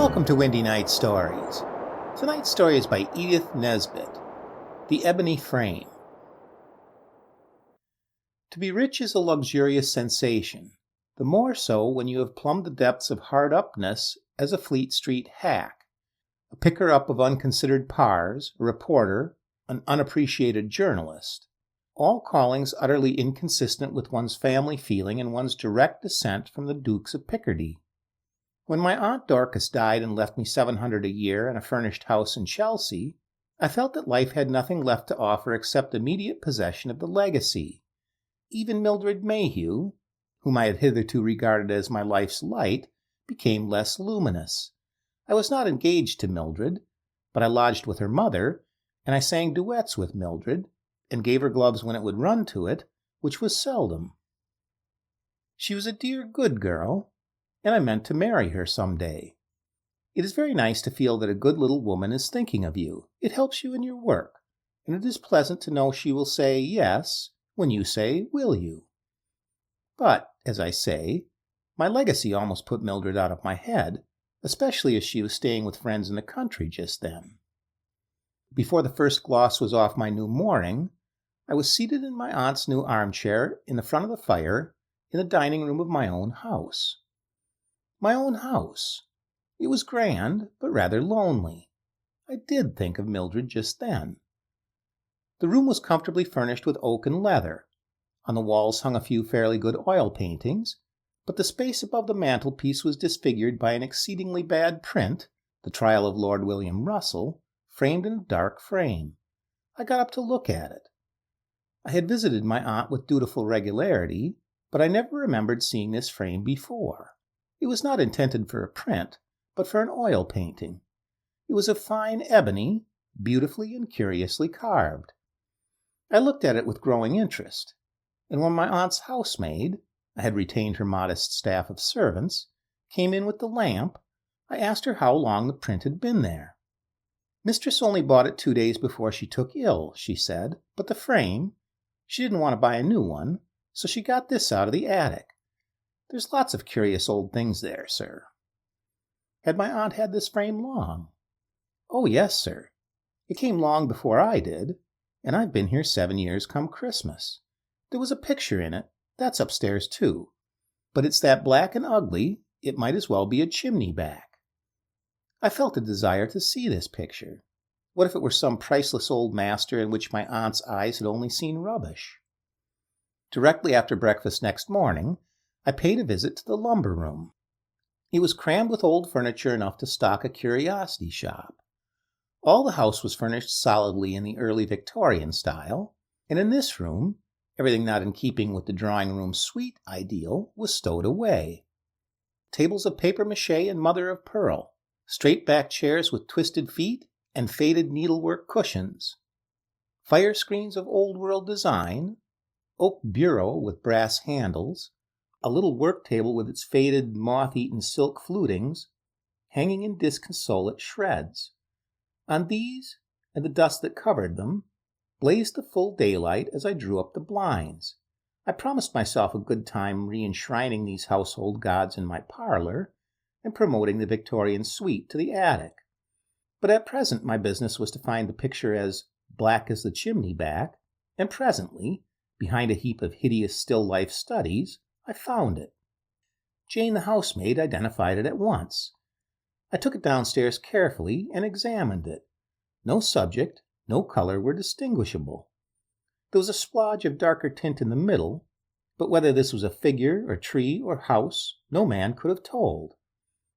Welcome to Windy Night Stories. Tonight's story is by Edith Nesbitt, The Ebony Frame. To be rich is a luxurious sensation, the more so when you have plumbed the depths of hard-upness as a Fleet Street hack, a picker-up of unconsidered pars, a reporter, an unappreciated journalist, all callings utterly inconsistent with one's family feeling and one's direct descent from the Dukes of Picardy. When my Aunt Dorcas died and left me $700 a year and a furnished house in Chelsea, I felt that life had nothing left to offer except immediate possession of the legacy. Even Mildred Mayhew, whom I had hitherto regarded as my life's light, became less luminous. I was not engaged to Mildred, but I lodged with her mother, and I sang duets with Mildred, and gave her gloves when it would run to it, which was seldom. She was a dear, good girl, and I meant to marry her some day. It is very nice to feel that a good little woman is thinking of you. It helps you in your work, and it is pleasant to know she will say yes when you say, will you? But, as I say, my legacy almost put Mildred out of my head, especially as she was staying with friends in the country just then. Before the first gloss was off my new mourning, I was seated in my aunt's new armchair in the front of the fire in the dining room of my own house. My own house. It was grand, but rather lonely. I did think of Mildred just then. The room was comfortably furnished with oak and leather. On the walls hung a few fairly good oil paintings, but the space above the mantelpiece was disfigured by an exceedingly bad print, The Trial of Lord William Russell, framed in a dark frame. I got up to look at it. I had visited my aunt with dutiful regularity, but I never remembered seeing this frame before. It was not intended for a print, but for an oil painting. It was of fine ebony, beautifully and curiously carved. I looked at it with growing interest, and when my aunt's housemaid, I had retained her modest staff of servants, came in with the lamp, I asked her how long the print had been there. Mistress only bought it 2 days before she took ill, she said, but the frame, she didn't want to buy a new one, so she got this out of the attic. There's lots of curious old things there, sir. Had my aunt had this frame long? Oh, yes, sir. It came long before I did, and I've been here 7 years come Christmas. There was a picture in it. That's upstairs, too. But it's that black and ugly, it might as well be a chimney back. I felt a desire to see this picture. What if it were some priceless old master in which my aunt's eyes had only seen rubbish? Directly after breakfast next morning, I paid a visit to the lumber room. It was crammed with old furniture enough to stock a curiosity shop. All the house was furnished solidly in the early Victorian style, and in this room, everything not in keeping with the drawing-room suite ideal was stowed away. Tables of papier-mâché and mother-of-pearl, straight-back chairs with twisted feet and faded needlework cushions, fire screens of old-world design, oak bureau with brass handles, a little work table with its faded, moth-eaten silk flutings, hanging in disconsolate shreds. On these, and the dust that covered them, blazed the full daylight as I drew up the blinds. I promised myself a good time re-enshrining these household gods in my parlor, and promoting the Victorian suite to the attic. But at present my business was to find the picture as black as the chimney back, and presently, behind a heap of hideous still-life studies, I found it. Jane the housemaid identified it at once. I took it downstairs carefully and examined it. No subject, no color were distinguishable. There was a splodge of darker tint in the middle, but whether this was a figure or tree or house, no man could have told.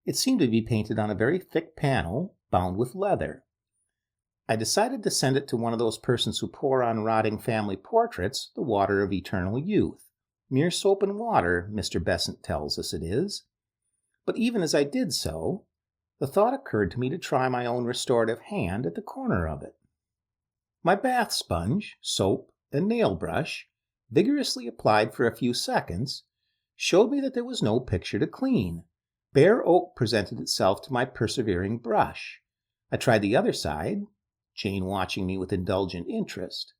It seemed to be painted on a very thick panel, bound with leather. I decided to send it to one of those persons who pour on rotting family portraits the water of eternal youth. Mere soap and water, Mr. Besant tells us it is. But even as I did so, the thought occurred to me to try my own restorative hand at the corner of it. My bath sponge, soap, and nail brush, vigorously applied for a few seconds, showed me that there was no picture to clean. Bare oak presented itself to my persevering brush. I tried the other side, Jane watching me with indulgent interest.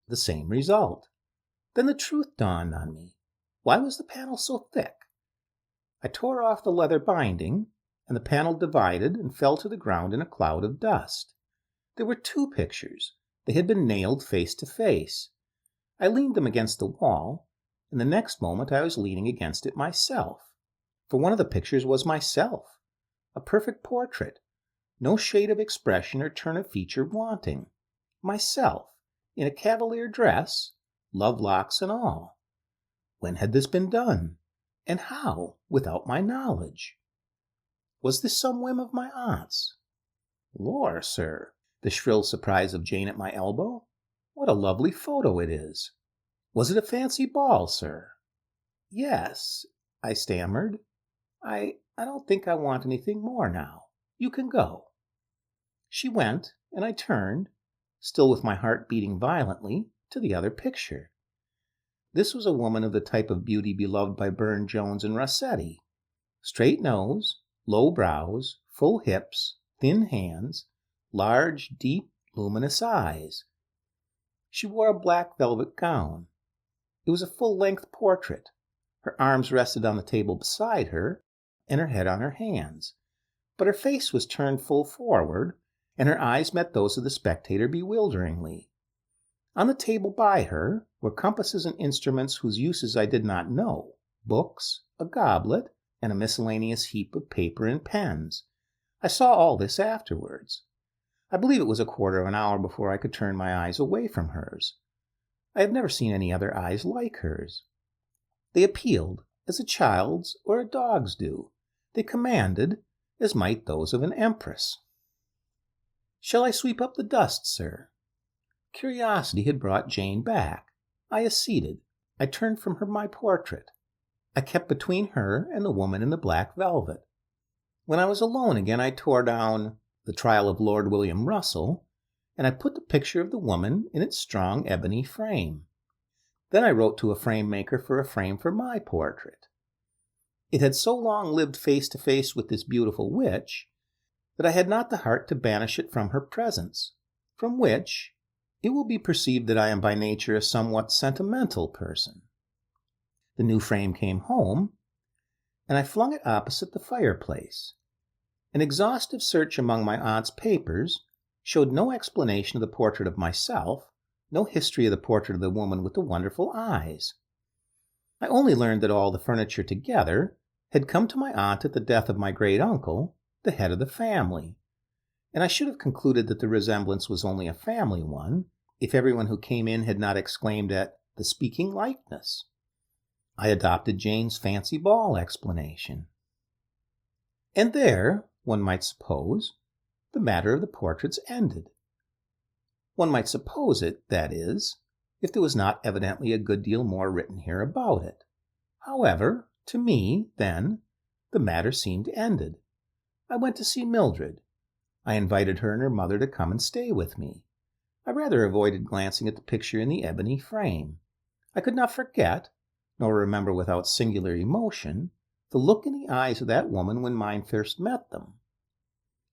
The same result. Then the truth dawned on me. Why was the panel so thick? I tore off the leather binding, and the panel divided and fell to the ground in a cloud of dust. There were 2 pictures. They had been nailed face to face. I leaned them against the wall, and the next moment I was leaning against it myself. For one of the pictures was myself, a perfect portrait, no shade of expression or turn of feature wanting. Myself, in a cavalier dress, love locks and all. When had this been done? And how, without my knowledge? Was this some whim of my aunt's? Lor, sir, the shrill surprise of Jane at my elbow. What a lovely photo it is. Was it a fancy ball, sir? Yes, I stammered. I don't think I want anything more now. You can go. She went, and I turned, still with my heart beating violently, to the other picture. This was a woman of the type of beauty beloved by Burne-Jones and Rossetti. Straight nose, low brows, full hips, thin hands, large, deep, luminous eyes. She wore a black velvet gown. It was a full-length portrait. Her arms rested on the table beside her, and her head on her hands. But her face was turned full forward, and her eyes met those of the spectator bewilderingly. On the table by her were compasses and instruments whose uses I did not know, books, a goblet, and a miscellaneous heap of paper and pens. I saw all this afterwards. I believe it was a quarter of an hour before I could turn my eyes away from hers. I have never seen any other eyes like hers. They appealed, as a child's or a dog's do. They commanded, as might those of an empress. "Shall I sweep up the dust, sir?" Curiosity had brought Jane back. I acceded. I turned from her my portrait. I kept between her and the woman in the black velvet. When I was alone again, I tore down The Trial of Lord William Russell, and I put the picture of the woman in its strong ebony frame. Then I wrote to a frame maker for a frame for my portrait. It had so long lived face to face with this beautiful witch that I had not the heart to banish it from her presence, from which it will be perceived that I am by nature a somewhat sentimental person. The new frame came home, and I flung it opposite the fireplace. An exhaustive search among my aunt's papers showed no explanation of the portrait of myself, no history of the portrait of the woman with the wonderful eyes. I only learned that all the furniture together had come to my aunt at the death of my great-uncle, the head of the family, and I should have concluded that the resemblance was only a family one, if everyone who came in had not exclaimed at the speaking likeness. I adopted Jane's fancy ball explanation. And there, one might suppose, the matter of the portraits ended. One might suppose it, that is, if there was not evidently a good deal more written here about it. However, to me, then, the matter seemed ended. I went to see Mildred. I invited her and her mother to come and stay with me. I rather avoided glancing at the picture in the ebony frame. I could not forget, nor remember without singular emotion, the look in the eyes of that woman when mine first met them.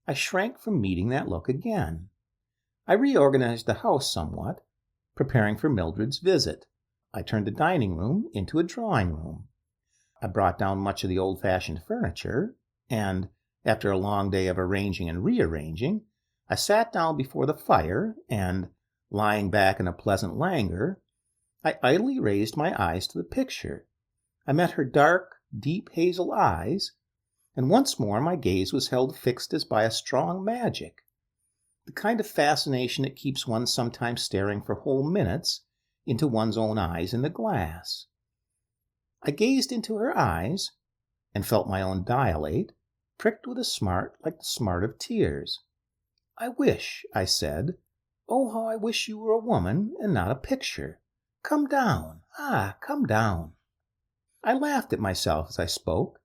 I shrank from meeting that look again. I reorganized the house somewhat, preparing for Mildred's visit. I turned the dining room into a drawing room. I brought down much of the old-fashioned furniture, and, after a long day of arranging and rearranging, I sat down before the fire, and, lying back in a pleasant languor, I idly raised my eyes to the picture. I met her dark, deep hazel eyes, and once more my gaze was held fixed as by a strong magic, the kind of fascination that keeps one sometimes staring for whole minutes into one's own eyes in the glass. I gazed into her eyes, and felt my own dilate, pricked with a smart like the smart of tears. "I wish," I said, "oh, how I wish you were a woman and not a picture. Come down, come down." I laughed at myself as I spoke,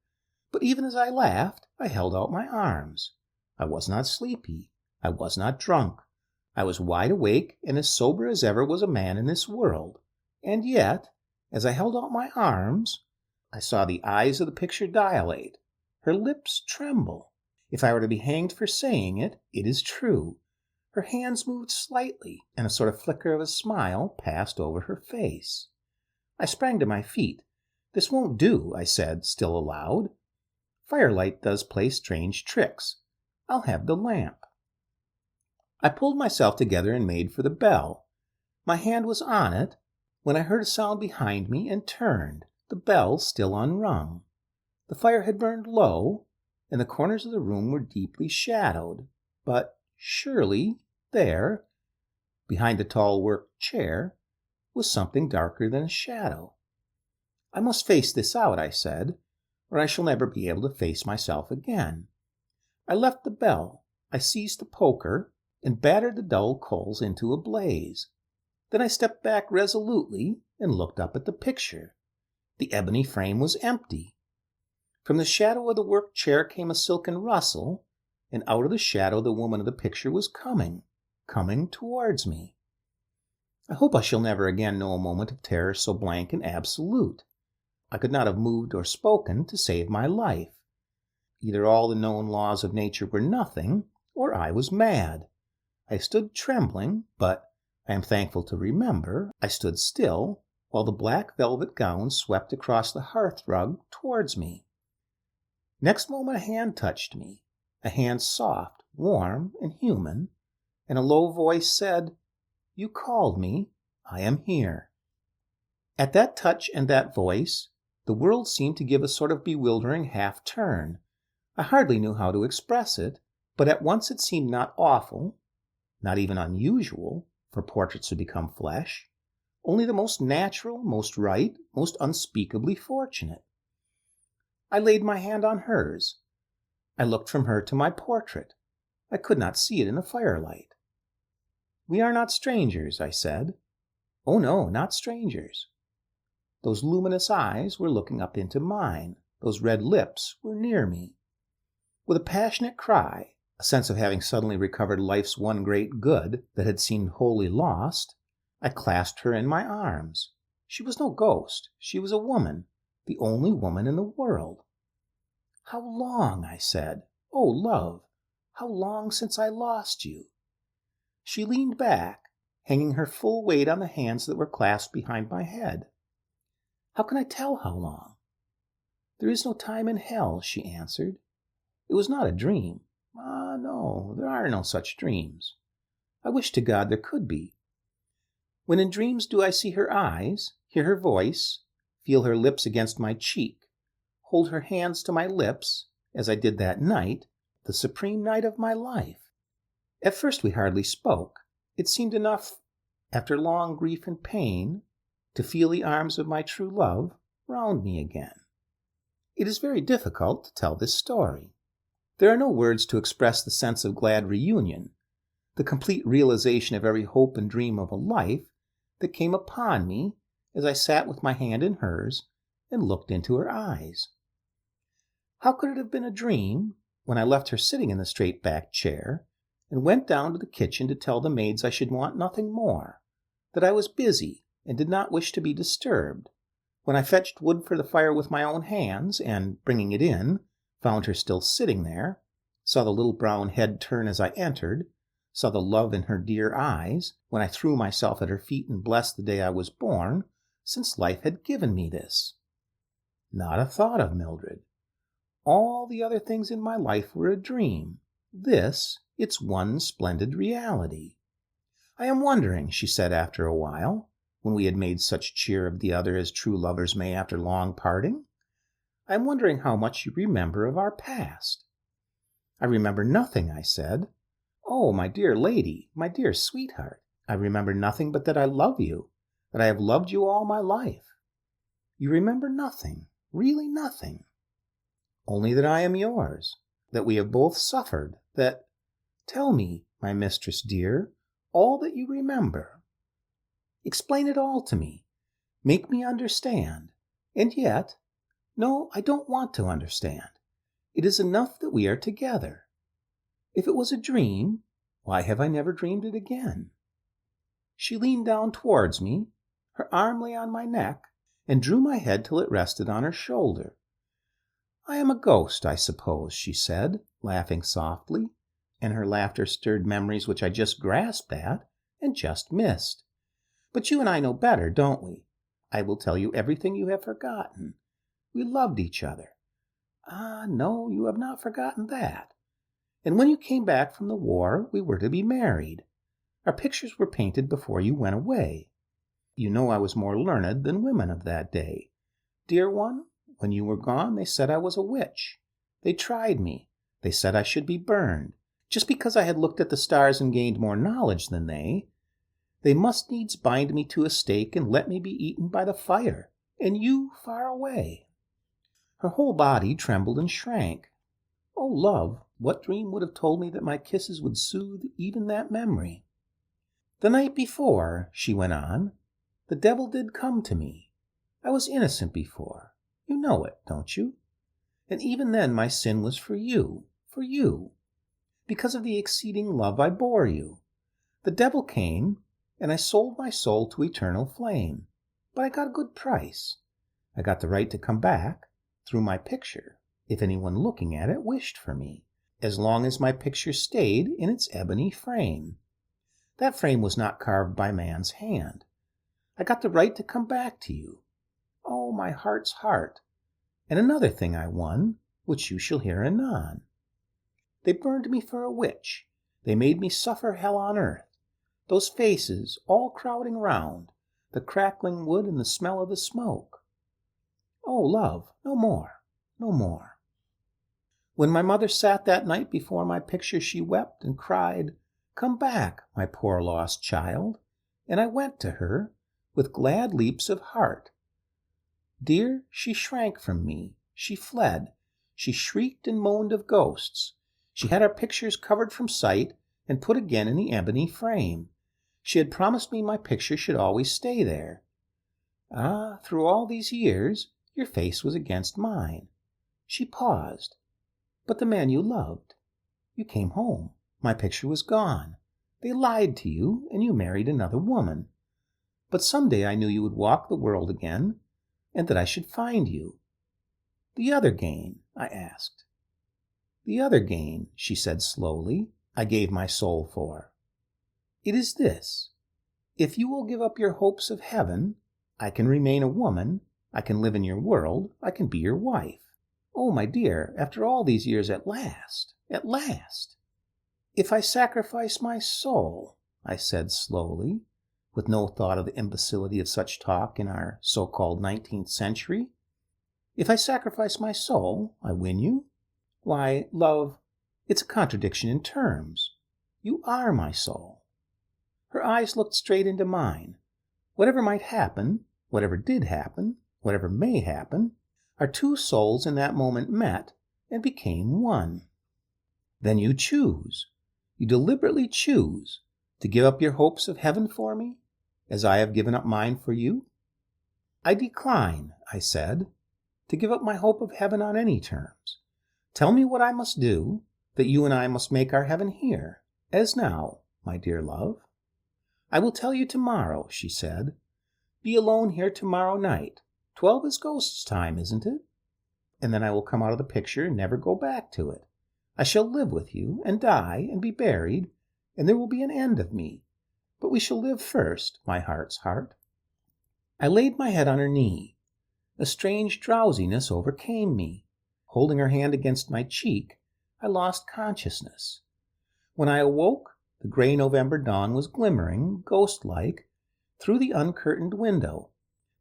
but even as I laughed, I held out my arms. I was not sleepy. I was not drunk. I was wide awake and as sober as ever was a man in this world. And yet, as I held out my arms, I saw the eyes of the picture dilate, her lips tremble. If I were to be hanged for saying it, it is true. Her hands moved slightly, and a sort of flicker of a smile passed over her face. I sprang to my feet. "This won't do," I said, still aloud. Firelight does play strange tricks. I'll have the lamp." I pulled myself together and made for the bell. My hand was on it when I heard a sound behind me and turned, the bell still unrung. The fire had burned low, and the corners of the room were deeply shadowed. But surely there, behind the tall work chair, was something darker than a shadow. "I must face this out," I said, "or I shall never be able to face myself again." I left the bell. I seized the poker and battered the dull coals into a blaze. Then I stepped back resolutely and looked up at the picture. The ebony frame was empty. From the shadow of the work chair came a silken rustle, and out of the shadow the woman of the picture was coming towards me. I hope I shall never again know a moment of terror so blank and absolute. I could not have moved or spoken to save my life. Either all the known laws of nature were nothing, or I was mad. I stood trembling, but I am thankful to remember I stood still while the black velvet gown swept across the hearthrug towards me. Next moment a hand touched me, a hand soft, warm, and human, and a low voice said, "You called me. I am here." At that touch and that voice, the world seemed to give a sort of bewildering half-turn. I hardly knew how to express it, but at once it seemed not awful, not even unusual, for portraits to become flesh, only the most natural, most right, most unspeakably fortunate. I laid my hand on hers. I looked from her to my portrait. I could not see it in the firelight. "We are not strangers," I said. "Oh no, not strangers." Those luminous eyes were looking up into mine. Those red lips were near me. With a passionate cry, a sense of having suddenly recovered life's one great good that had seemed wholly lost, I clasped her in my arms. She was no ghost. She was a woman, the only woman in the world. "How long," I said, "oh, love, how long since I lost you?" She leaned back, hanging her full weight on the hands that were clasped behind my head. "How can I tell how long?" "There is no time in hell," she answered. "It was not a dream. Ah, no, there are no such dreams. I wish to God there could be. When in dreams do I see her eyes, hear her voice, feel her lips against my cheek, hold her hands to my lips, as I did that night, the supreme night of my life. At first we hardly spoke. It seemed enough, after long grief and pain, to feel the arms of my true love round me again. It is very difficult to tell this story. There are no words to express the sense of glad reunion, the complete realization of every hope and dream of a life that came upon me as I sat with my hand in hers and looked into her eyes. How could it have been a dream when I left her sitting in the straight-backed chair and went down to the kitchen to tell the maids I should want nothing more, that I was busy and did not wish to be disturbed, when I fetched wood for the fire with my own hands and, bringing it in, found her still sitting there, saw the little brown head turn as I entered, saw the love in her dear eyes when I threw myself at her feet and blessed the day I was born, since life had given me this. Not a thought of Mildred. All the other things in my life were a dream. This, its one splendid reality. "I am wondering," she said after a while, when we had made such cheer of the other as true lovers may after long parting, "I am wondering how much you remember of our past." "I remember nothing," I said. "Oh, my dear lady, my dear sweetheart, I remember nothing but that I love you, that I have loved you all my life." "You remember nothing, really nothing." "Only that I am yours, that we have both suffered, that—" "Tell me, my mistress dear, all that you remember. Explain it all to me. Make me understand. And yet, no, I don't want to understand. It is enough that we are together. If it was a dream, why have I never dreamed it again?" She leaned down towards me, her arm lay on my neck, and drew my head till it rested on her shoulder. "I am a ghost, I suppose," she said, laughing softly, and her laughter stirred memories which I just grasped at and just missed. "But you and I know better, don't we? I will tell you everything you have forgotten. We loved each other. Ah, no, you have not forgotten that. And when you came back from the war, we were to be married. Our pictures were painted before you went away. You know I was more learned than women of that day. Dear one, when you were gone, they said I was a witch. They tried me. They said I should be burned, just because I had looked at the stars and gained more knowledge than they. They must needs bind me to a stake and let me be eaten by the fire, and you far away. Her whole body trembled and shrank. Oh, love, what dream would have told me that my kisses would soothe even that memory? The night before, she went on, the devil did come to me. I was innocent before. You know it, don't you? And even then my sin was for you, because of the exceeding love I bore you. The devil came, and I sold my soul to eternal flame. But I got a good price. I got the right to come back, through my picture, if anyone looking at it wished for me, as long as my picture stayed in its ebony frame. That frame was not carved by man's hand. I got the right to come back to you. Oh, my heart's heart. And another thing I won, which you shall hear anon. They burned me for a witch. They made me suffer hell on earth. Those faces all crowding round, the crackling wood and the smell of the smoke. Oh, love, no more, no more. When my mother sat that night before my picture, she wept and cried, "Come back, my poor lost child." And I went to her with glad leaps of heart. Dear, she shrank from me, she fled, she shrieked and moaned of ghosts. She had our pictures covered from sight and put again in the ebony frame. She had promised me my picture should always stay there. Ah, through all these years, your face was against mine. She paused. But the man you loved, you came home. My picture was gone. They lied to you, and you married another woman. But some day I knew you would walk the world again, and that I should find you. The other gain, I asked. The other gain, she said slowly, I gave my soul for. It is this. If you will give up your hopes of heaven, I can remain a woman, I can live in your world, I can be your wife. Oh, my dear, after all these years at last, at last. If I sacrifice my soul, I said slowly, with no thought of the imbecility of such talk in our so-called 19th century. If I sacrifice my soul, I win you? Why, love, it's a contradiction in terms. You are my soul. Her eyes looked straight into mine. Whatever might happen, whatever did happen, whatever may happen, our two souls in that moment met and became one. Then you choose. You deliberately choose to give up your hopes of heaven for me, as I have given up mine for you? I decline, I said, to give up my hope of heaven on any terms. Tell me what I must do, that you and I must make our heaven here, as now, my dear love. I will tell you tomorrow, she said. Be alone here tomorrow night. 12 is ghost's time, isn't it? And then I will come out of the picture and never go back to it. I shall live with you, and die, and be buried, and there will be an end of me. But we shall live first, my heart's heart. I laid my head on her knee. A strange drowsiness overcame me. Holding her hand against my cheek, I lost consciousness. When I awoke, the gray November dawn was glimmering, ghost-like, through the uncurtained window.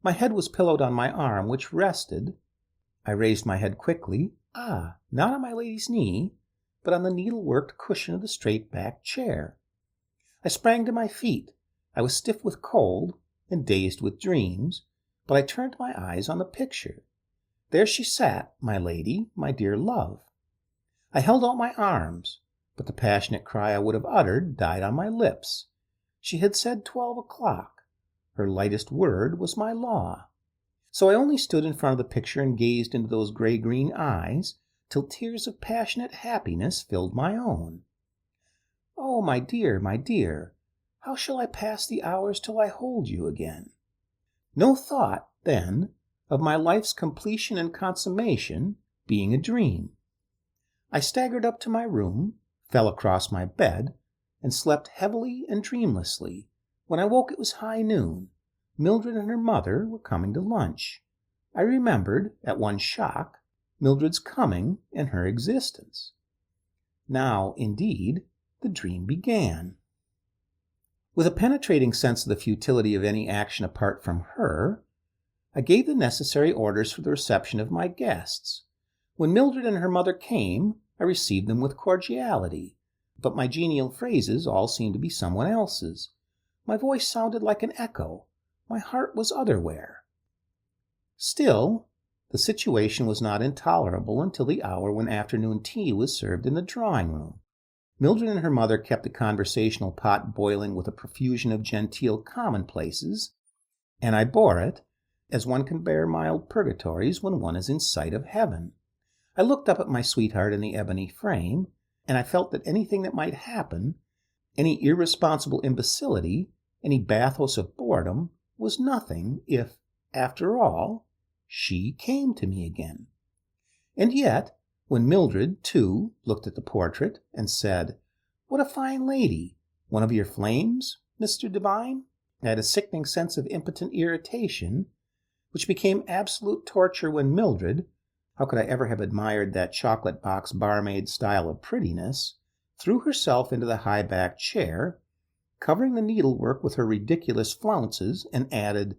My head was pillowed on my arm, which rested. I raised my head quickly, not on my lady's knee, but on the needle-worked cushion of the straight-backed chair. I sprang to my feet. I was stiff with cold and dazed with dreams, but I turned my eyes on the picture. There she sat, my lady, my dear love. I held out my arms, but the passionate cry I would have uttered died on my lips. She had said 12 o'clock. Her lightest word was my law. So I only stood in front of the picture and gazed into those gray-green eyes till tears of passionate happiness filled my own. Oh, my dear, how shall I pass the hours till I hold you again? No thought, then, of my life's completion and consummation being a dream. I staggered up to my room, fell across my bed, and slept heavily and dreamlessly. When I woke it was high noon. Mildred and her mother were coming to lunch. I remembered, at one shock, Mildred's coming and her existence. Now, indeed, the dream began. With a penetrating sense of the futility of any action apart from her, I gave the necessary orders for the reception of my guests. When Mildred and her mother came, I received them with cordiality, but my genial phrases all seemed to be someone else's. My voice sounded like an echo. My heart was otherwhere. Still, the situation was not intolerable until the hour when afternoon tea was served in the drawing-room. Mildred and her mother kept the conversational pot boiling with a profusion of genteel commonplaces, and I bore it, as one can bear mild purgatories when one is in sight of heaven. I looked up at my sweetheart in the ebony frame, and I felt that anything that might happen, any irresponsible imbecility, any bathos of boredom, was nothing if, after all, she came to me again. And yet, when Mildred, too, looked at the portrait and said, "What a fine lady! One of your flames, Mr. Devine?" I had a sickening sense of impotent irritation, which became absolute torture when Mildred, how could I ever have admired that chocolate box barmaid style of prettiness, threw herself into the high-backed chair, covering the needlework with her ridiculous flounces, and added,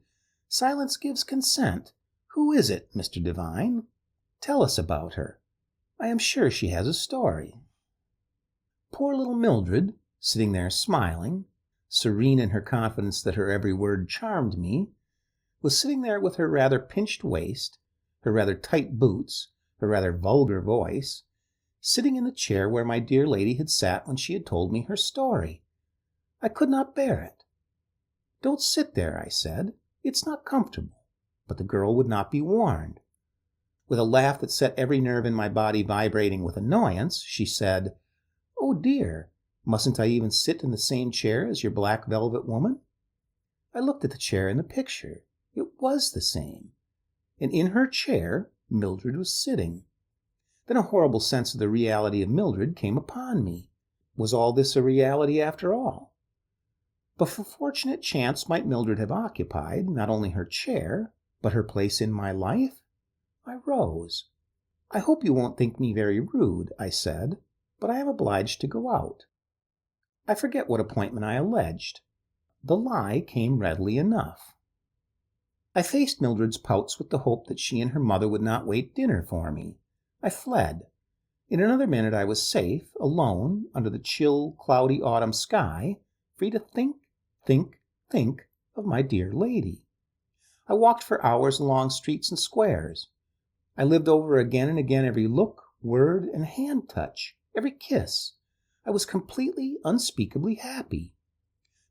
"Silence gives consent. Who is it, Mr. Devine? Tell us about her. I am sure she has a story." Poor little Mildred, sitting there smiling, serene in her confidence that her every word charmed me, was sitting there with her rather pinched waist, her rather tight boots, her rather vulgar voice, sitting in the chair where my dear lady had sat when she had told me her story. I could not bear it. "Don't sit there," I said. "It's not comfortable." But the girl would not be warned. With a laugh that set every nerve in my body vibrating with annoyance, she said, "Oh dear, mustn't I even sit in the same chair as your black velvet woman?" I looked at the chair in the picture. It was the same. And in her chair, Mildred was sitting. Then a horrible sense of the reality of Mildred came upon me. Was all this a reality after all? But for fortunate chance might Mildred have occupied not only her chair, but her place in my life? I rose. "I hope you won't think me very rude," I said, "but I am obliged to go out." I forget what appointment I alleged. The lie came readily enough. I faced Mildred's pouts with the hope that she and her mother would not wait dinner for me. I fled. In another minute I was safe, alone, under the chill, cloudy autumn sky, free to think of my dear lady. I walked for hours along streets and squares. I lived over again and again every look, word, and hand touch, every kiss. I was completely, unspeakably happy.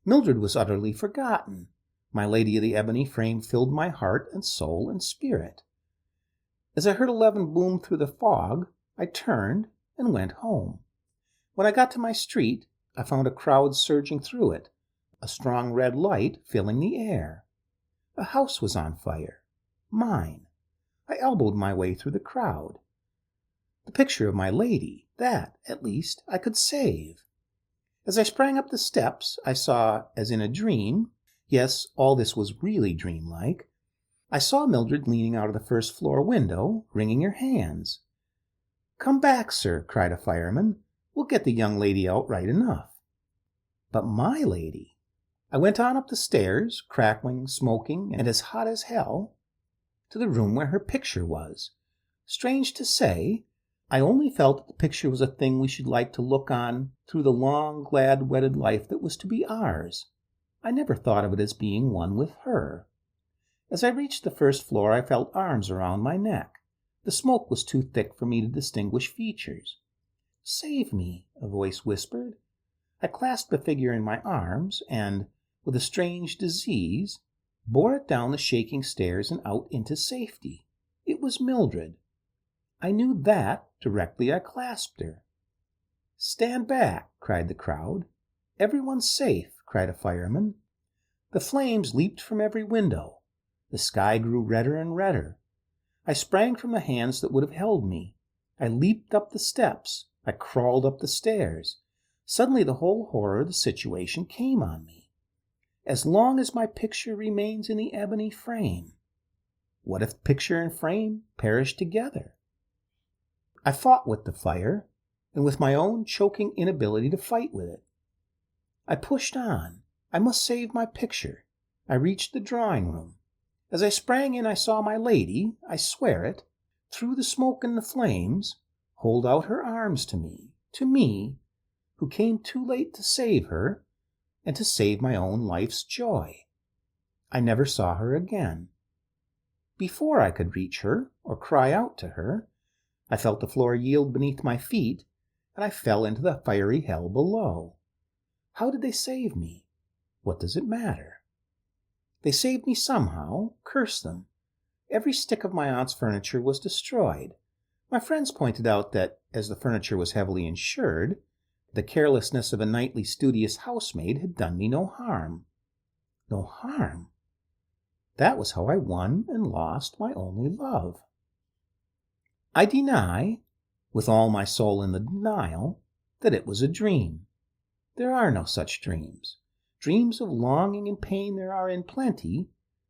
Mildred was utterly forgotten. My lady of the ebony frame filled my heart and soul and spirit. As I heard 11 boom through the fog, I turned and went home. When I got to my street, I found a crowd surging through it, a strong red light filling the air. A house was on fire. Mine. I elbowed my way through the crowd. The picture of my lady, that, at least, I could save. As I sprang up the steps, I saw, as in a dream, yes, all this was really dreamlike, I saw Mildred leaning out of the first-floor window, wringing her hands. "Come back, sir," cried a fireman. "We'll get the young lady out right enough." But my lady! I went on up the stairs, crackling, smoking, and as hot as hell, to the room where her picture was. Strange to say, I only felt that the picture was a thing we should like to look on through the long, glad, wedded life that was to be ours. I never thought of it as being one with her. As I reached the first floor, I felt arms around my neck. The smoke was too thick for me to distinguish features. "Save me," a voice whispered. I clasped the figure in my arms and, with a strange disease, bore it down the shaking stairs and out into safety. It was Mildred. I knew that directly I clasped her. "Stand back," cried the crowd. "Everyone's safe," cried a fireman. The flames leaped from every window. The sky grew redder and redder. I sprang from the hands that would have held me. I leaped up the steps. I crawled up the stairs. Suddenly the whole horror of the situation came on me. As long as my picture remains in the ebony frame. What if picture and frame perish together? I fought with the fire, and with my own choking inability to fight with it. I pushed on. I must save my picture. I reached the drawing room. As I sprang in, I saw my lady, I swear it, through the smoke and the flames, hold out her arms to me, who came too late to save her, and to save my own life's joy. I never saw her again. Before I could reach her, or cry out to her, I felt the floor yield beneath my feet, and I fell into the fiery hell below. How did they save me? What does it matter? They saved me somehow, curse them. Every stick of my aunt's furniture was destroyed. My friends pointed out that, as the furniture was heavily insured, the carelessness of a nightly studious housemaid had done me no harm. No harm? That was how I won and lost my only love. I deny, with all my soul in the denial, that it was a dream. There are no such dreams. Dreams of longing and pain there are in plenty,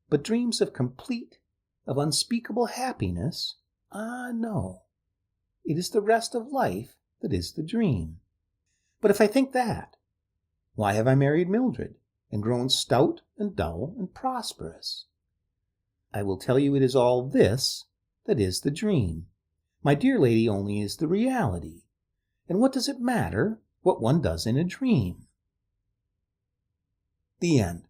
but dreams of complete, of unspeakable happiness, no. It is the rest of life that is the dream. But if I think that, why have I married Mildred, and grown stout and dull and prosperous? I will tell you it is all this that is the dream. My dear lady only is the reality. And what does it matter what one does in a dream? The end.